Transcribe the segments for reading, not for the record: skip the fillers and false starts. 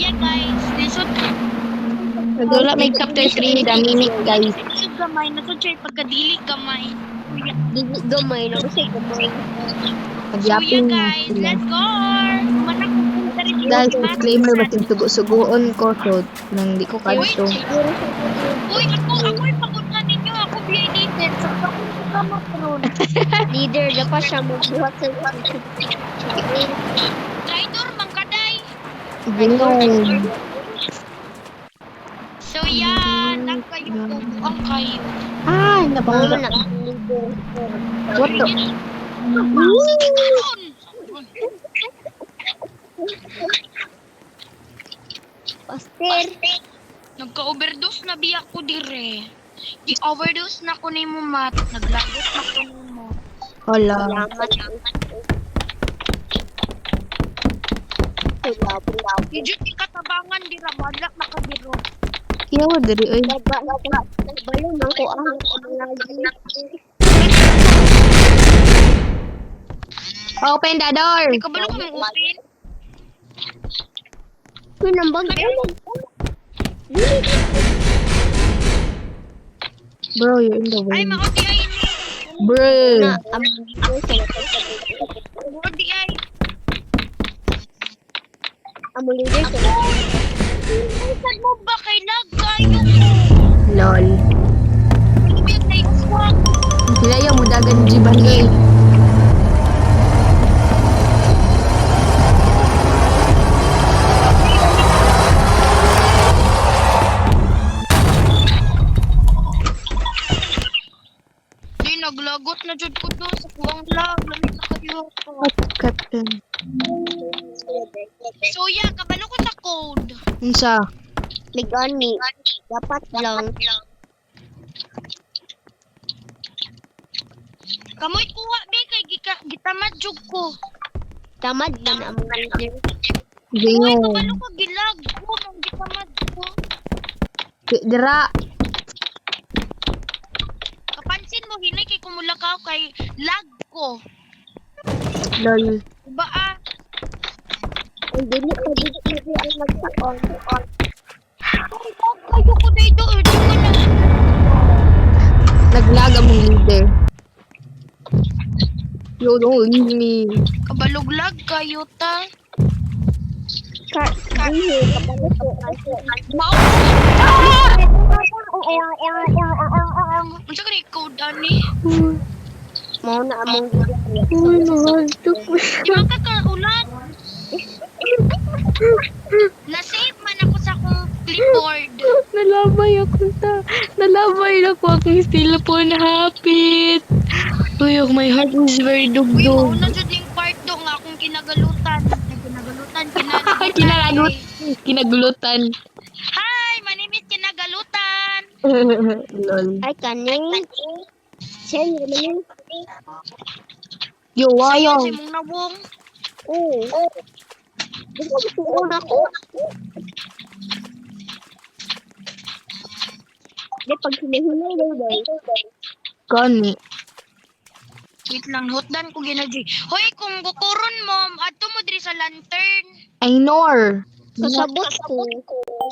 yeah guys, lisod Wala may chapter 3, the mimic guys. lisod gamay, nasod siya pagkadili gamay. Dili gamay na kasi gamay. So yeah Nagyaping na guys, sila. let's go! Manak ko kung dari dito Guys, si Matt. disclaimer ba sugo-sugoon ko so nang di ko kadto. Uy, ako'y pakunta ninyo. Ako BID sa ako sa matron. Leader na pa siya magbuhat sa Traitor, mangkaday. Ginong. So yeah, kayo po. Ang kayo. Ay, Ano nabango. na leader. What the? Karon! Pastor. Nagka-overdose na biya ko dire. I-overdose na ko ni mo, Matt. Naglagot na ko ni mo. Hala. Salamat. Medyo katabangan dira. Wala makabiro. Kiyawa diri oy. Balo man ko ang lagi. Open the door. Di ka ba ka mong open? Uy, nambang. Bro, you're in the Ay, way. maudi ay ni. Bro. Na, ang leader sa Maudi ay. ang leader sa Saan mo ba kay nagkayo? Lol. Ibig na ikwak. Sila yung mudagan jiban eh. Di naglagot na jud ko do sa kuwang lag. Lamig na kayo ko. What captain? So yeah, kabalo ko sa code. Unsa? Ligani. Dapat lang. Kamoy kuha be kay gitamad jud ko. Tamad man ang leader. Uy, Ginong. kabalo ko gilag ko nang gitamad ko. Dira. Kapansin mo hinay kay kumulakaw kay lag ko. Lol. Diba ah? Ang dili pa dito ay magsa-on. Kayo ko dito di ko na. Naglag ang leader. Yo, don't leave me. Kabaluglag kayo ta. Dili kapalo ko. Mao. Unsa ka ni code ani? Mao na among leader. Uy, nahalto ko. Di man ka kaulan. Na-save man ako sa akong clipboard. Nalabay ako akong cellphone hapit. Uy, my heart is very Uy, dugdug. mauna jud ning part do nga akong kinagalutan. Kinagulutan. Hi, my name is Kinagalutan. Lol. Ay kaning. Sen naman. Yo, Sayon wayang. si mong nawong. Oo. Gusto na ko. Di pag hinahunay daw guys. Gani. Wait lang, hotdan ko ginaji. Hoy, kung gukuron mo, adto mo diri sa lantern. I know her. Kasabot ko.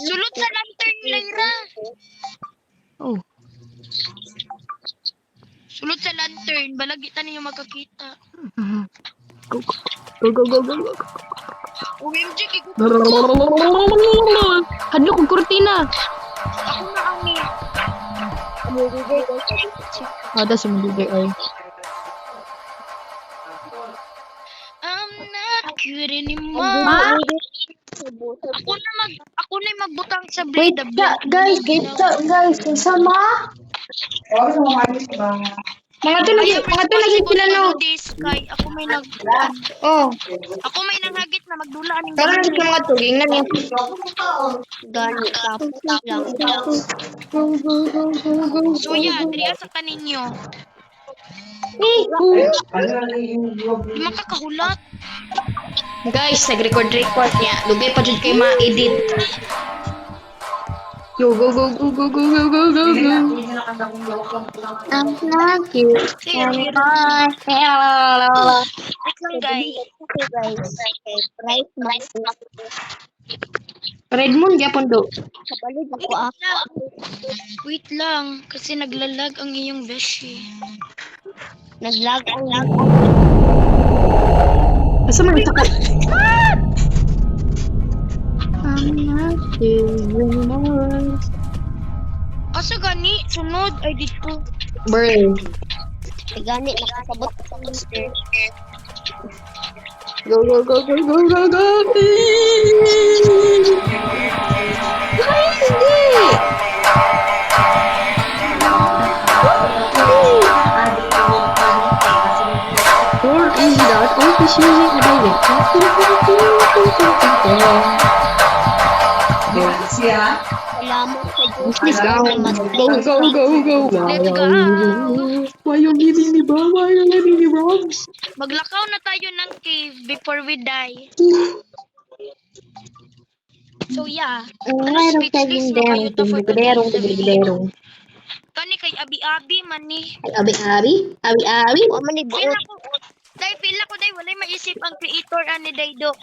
Sulod sa lantern, Lyra. Oh. Sulod sa lantern, balagi ta ninyo magkakita. Go, go, go, go, go. OMG, kigukuron. Hadlo kong kurtina. Ako na ani. Ang leader guys. Ada si Mudiday ay. I'm not good anymore. Ako na magbutang sa Wait, blade. guys, sama. Mga to lagi sila no. Sky, ako may Oh, ako may nanghagit na magdulaan ng pero nandito mga to, ingnan niya. Gani tapos lang. So yeah, diriya sa kaninyo. Di makakahulat. Guys, nag-record niya. Lugay pa dyan kayo ma-edit. Yo, go, go, go, go, go, go, go, go, go. I'm not you. Wait lang guys. Okay guys. Right. Redmond, gyapon do. Kabalid ako Wait lang, kasi naglalag ang iyong beshi. Naglag ang Asa man ito ka? I'm not doing more. Asa gani, sunod ay dito. Bro. Gani nakasabot sa mister. Go, go, go, go, go, go, go. Ay, hindi. Or is that all the using a Salamat sa Diyos. Let's go. Go, go, go, go. Let's go. Why you leaving me, bro? Why you leaving me, bro? Maglakaw na tayo ng cave before we die. So yeah, speechless na kayo to for today's video. Kani kay abi-abi man ni. Abi-abi? Abi-abi? Wa man ni Feel buot. ako, feel ako day walay maisip ang creator ani daydo.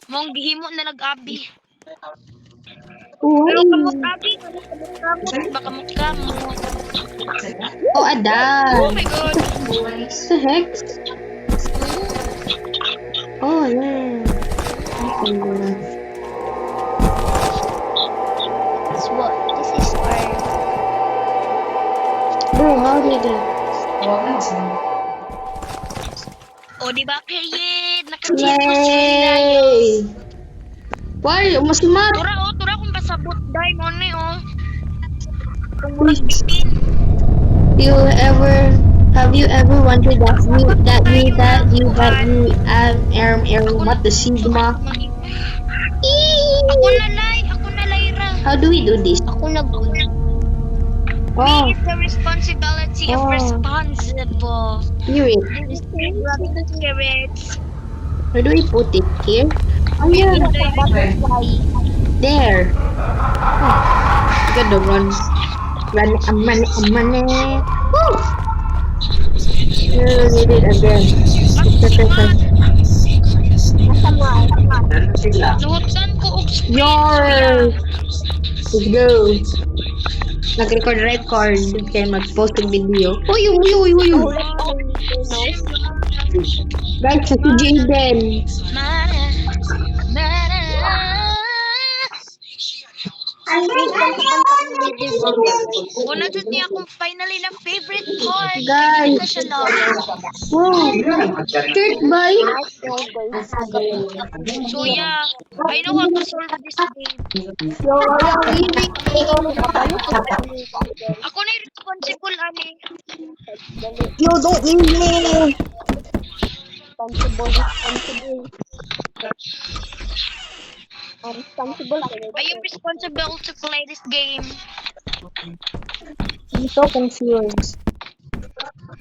Mong gihimo na nag-abi. Pero kamot abi, baka kamot. Oh, Ada. Oh my god. What the heck? Oh, yeah. This what? This is our Bro, how did that? O di ba kaya naka-cheat ko sila. Yay! Why? Mas mat! Tura kung pasabot day mo ni oh. Kung murag 15. Have you ever wondered that you what the sigma? Ako na Lyra. How do we do this? ako nag-good. Oh, It's the responsibility of Oh. responsible. here it. Spirits. Where do we put it? Here? Oh yeah, Butterfly. there. Oh, got the run. Run. Woo! You did it again. Masama. Suhutan ko og spray. Yours! Let's go! Nag-record kaya mag-post ng video. Uy! Guys, sa si Jaden. Una jud niya akong finally na favorite part. Guys. Hindi ka siya love. Wow! Shirt by? So yeah, I know how to solve this game. Ako na yung responsible ani. You don't need me! Responsible. I am responsible to play this game. I'm so confused.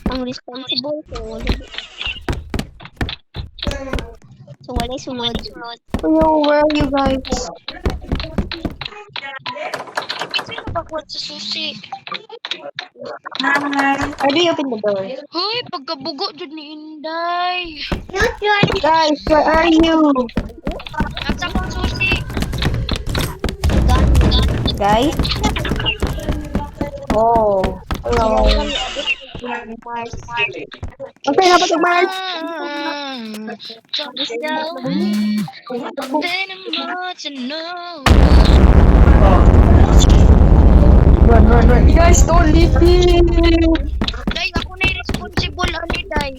Ang responsible so walay sunod. Yo, where are you guys? Sino ba kuwat sa susi? How do you open the door? Hoy, pagkabugo jud ni Inday. Guys, where are you? Nasa kong susi. Guys? Oh, hello. Okay, dapat mag-march. Run. You guys, don't leave me. Day, ako na yung responsible ani day.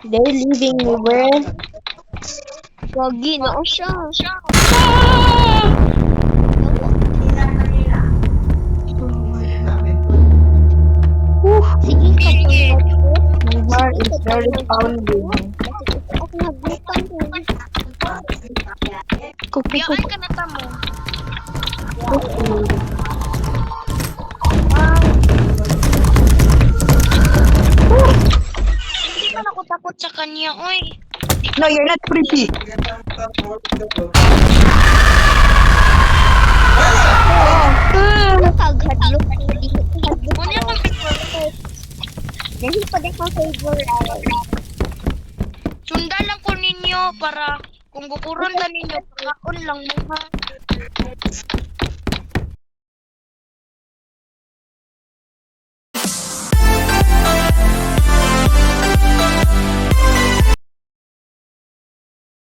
They're leaving me, bro. Gagi na siya. Sige ka Period. My heart is very pounding. ako nagbutang ko. Biyaan ka na tamo. Hindi ka na ko takot sa kanya, oy. No, you're not pretty. Nakag-hadlok ko dito. Muna akong picture. Dahil pa din kong favorite. Sundan lang ko ninyo para kung gukuron ka ninyo, pakaon lang mo ha.